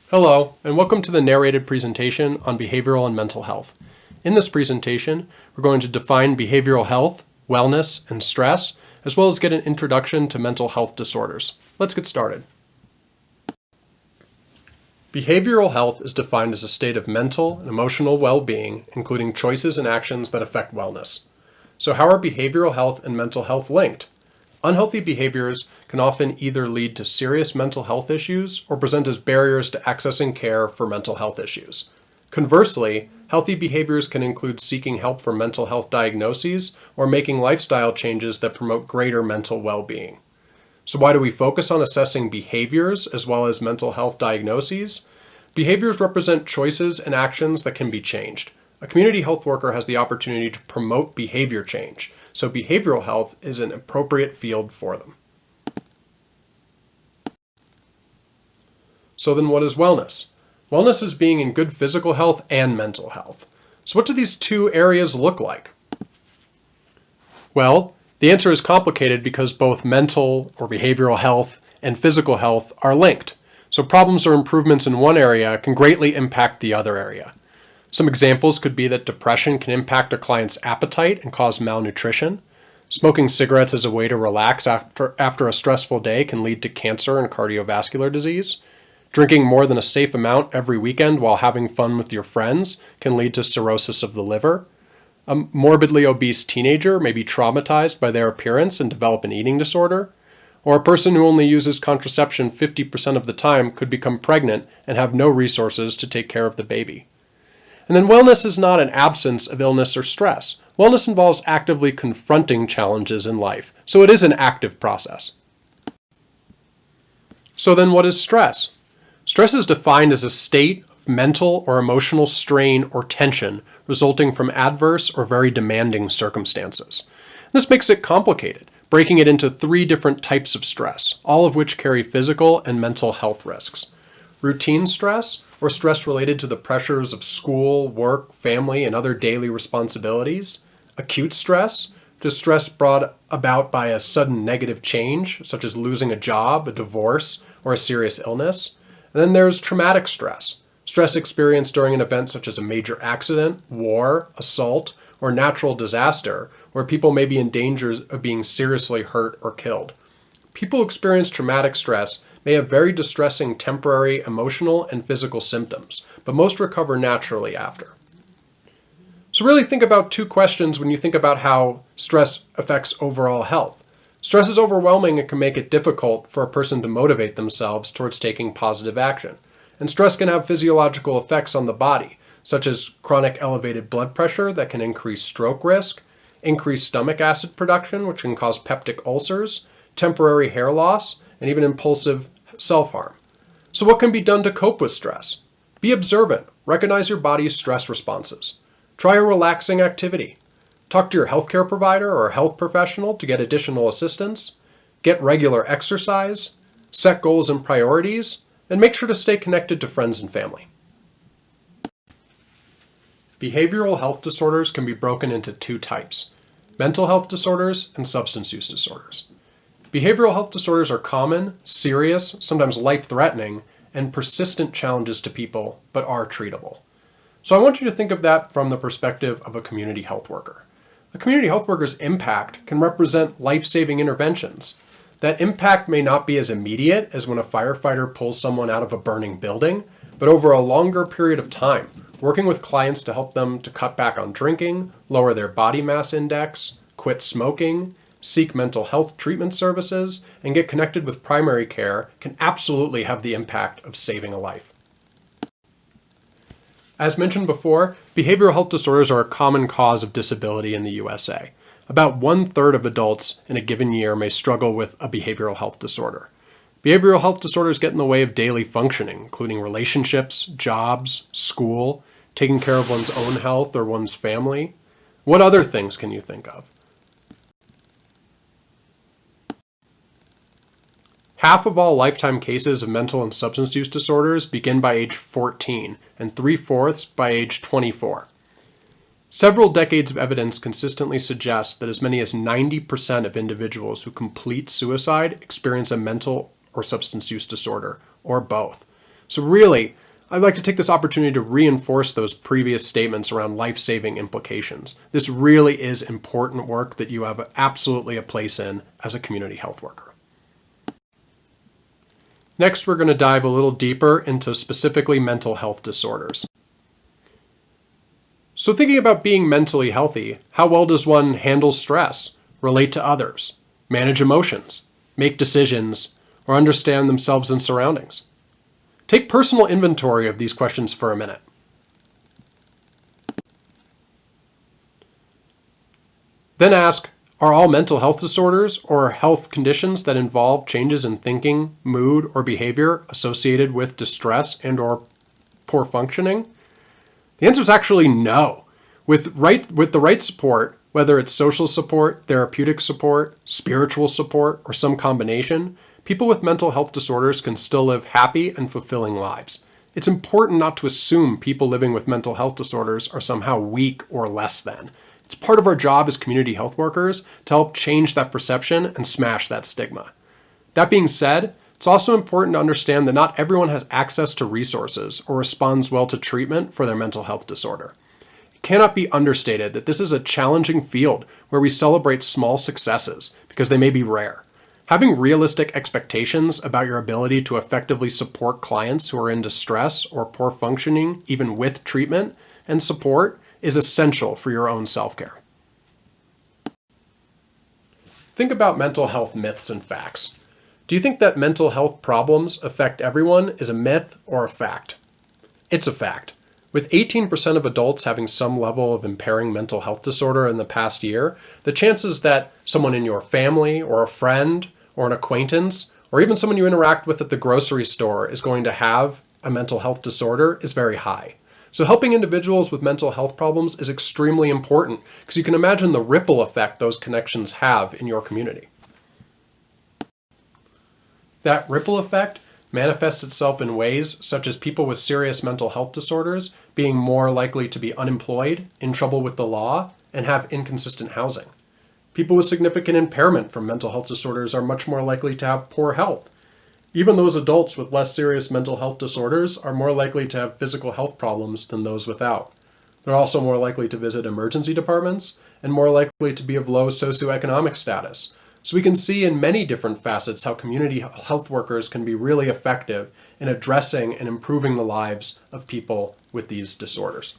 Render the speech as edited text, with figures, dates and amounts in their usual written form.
Hello, and welcome to the narrated presentation on behavioral and mental health. In this presentation, we're going to define behavioral health, wellness, and stress, as well as get an introduction to mental health disorders. Let's get started. Behavioral health is defined as a state of mental and emotional well-being, including choices and actions that affect wellness. So how are behavioral health and mental health linked? Unhealthy behaviors can often either lead to serious mental health issues or present as barriers to accessing care for mental health issues. Conversely, healthy behaviors can include seeking help for mental health diagnoses or making lifestyle changes that promote greater mental well-being. So why do we focus on assessing behaviors as well as mental health diagnoses? Behaviors represent choices and actions that can be changed. A community health worker has the opportunity to promote behavior change, so behavioral health is an appropriate field for them. So then what is wellness? Wellness is being in good physical health and mental health. So what do these two areas look like? Well, the answer is complicated because both mental or behavioral health and physical health are linked. So problems or improvements in one area can greatly impact the other area. Some examples could be that depression can impact a client's appetite and cause malnutrition. Smoking cigarettes as a way to relax after a stressful day can lead to cancer and cardiovascular disease. Drinking more than a safe amount every weekend while having fun with your friends can lead to cirrhosis of the liver. A morbidly obese teenager may be traumatized by their appearance and develop an eating disorder. Or a person who only uses contraception 50% of the time could become pregnant and have no resources to take care of the baby. And then wellness is not an absence of illness or stress. Wellness involves actively confronting challenges in life, so it is an active process. So then what is stress? Stress is defined as a state of mental or emotional strain or tension resulting from adverse or very demanding circumstances. This makes it complicated, breaking it into 3 different types of stress, all of which carry physical and mental health risks. Routine stress, or stress related to the pressures of school, work, family, and other daily responsibilities. Acute stress, just stress brought about by a sudden negative change, such as losing a job, a divorce, or a serious illness. And then there's traumatic stress, stress experienced during an event such as a major accident, war, assault, or natural disaster, where people may be in danger of being seriously hurt or killed. People who experience traumatic stress may have very distressing temporary emotional and physical symptoms, but most recover naturally after. So really think about 2 questions when you think about how stress affects overall health. Stress is overwhelming and can make it difficult for a person to motivate themselves towards taking positive action. And stress can have physiological effects on the body, such as chronic elevated blood pressure that can increase stroke risk, increased stomach acid production, which can cause peptic ulcers, temporary hair loss, and even impulsive self-harm. So what can be done to cope with stress? Be observant. Recognize your body's stress responses. Try a relaxing activity. Talk to your healthcare provider or health professional to get additional assistance. Get regular exercise. Set goals and priorities. And make sure to stay connected to friends and family. Behavioral health disorders can be broken into 2 types: mental health disorders and substance use disorders. Behavioral health disorders are common, serious, sometimes life-threatening, and persistent challenges to people, but are treatable. So I want you to think of that from the perspective of a community health worker. A community health worker's impact can represent life-saving interventions. That impact may not be as immediate as when a firefighter pulls someone out of a burning building, but over a longer period of time, working with clients to help them to cut back on drinking, lower their body mass index, quit smoking, seek mental health treatment services, and get connected with primary care can absolutely have the impact of saving a life. As mentioned before, behavioral health disorders are a common cause of disability in the USA. About 1/3 of adults in a given year may struggle with a behavioral health disorder. Behavioral health disorders get in the way of daily functioning, including relationships, jobs, school, taking care of one's own health or one's family. What other things can you think of? Half of all lifetime cases of mental and substance use disorders begin by age 14, and 3/4 by age 24. Several decades of evidence consistently suggest that as many as 90% of individuals who complete suicide experience a mental or substance use disorder, or both. So really, I'd like to take this opportunity to reinforce those previous statements around life-saving implications. This really is important work that you have absolutely a place in as a community health worker. Next, we're going to dive a little deeper into specifically mental health disorders. So thinking about being mentally healthy, how well does one handle stress, relate to others, manage emotions, make decisions, or understand themselves and surroundings? Take personal inventory of these questions for a minute. Then ask, are all mental health disorders or health conditions that involve changes in thinking, mood, or behavior associated with distress and/or poor functioning? The answer is actually no. With the right support, whether it's social support, therapeutic support, spiritual support, or some combination, people with mental health disorders can still live happy and fulfilling lives. It's important not to assume people living with mental health disorders are somehow weak or less than. It's part of our job as community health workers to help change that perception and smash that stigma. That being said, it's also important to understand that not everyone has access to resources or responds well to treatment for their mental health disorder. It cannot be understated that this is a challenging field where we celebrate small successes because they may be rare. Having realistic expectations about your ability to effectively support clients who are in distress or poor functioning, even with treatment and support, is essential for your own self-care. Think about mental health myths and facts. Do you think that mental health problems affect everyone is a myth or a fact? It's a fact. With 18% of adults having some level of impairing mental health disorder in the past year, the chances that someone in your family or a friend or an acquaintance or even someone you interact with at the grocery store is going to have a mental health disorder is very high. So helping individuals with mental health problems is extremely important because you can imagine the ripple effect those connections have in your community. That ripple effect manifests itself in ways such as people with serious mental health disorders being more likely to be unemployed, in trouble with the law, and have inconsistent housing. People with significant impairment from mental health disorders are much more likely to have poor health. Even those adults with less serious mental health disorders are more likely to have physical health problems than those without. They're also more likely to visit emergency departments and more likely to be of low socioeconomic status. So we can see in many different facets how community health workers can be really effective in addressing and improving the lives of people with these disorders.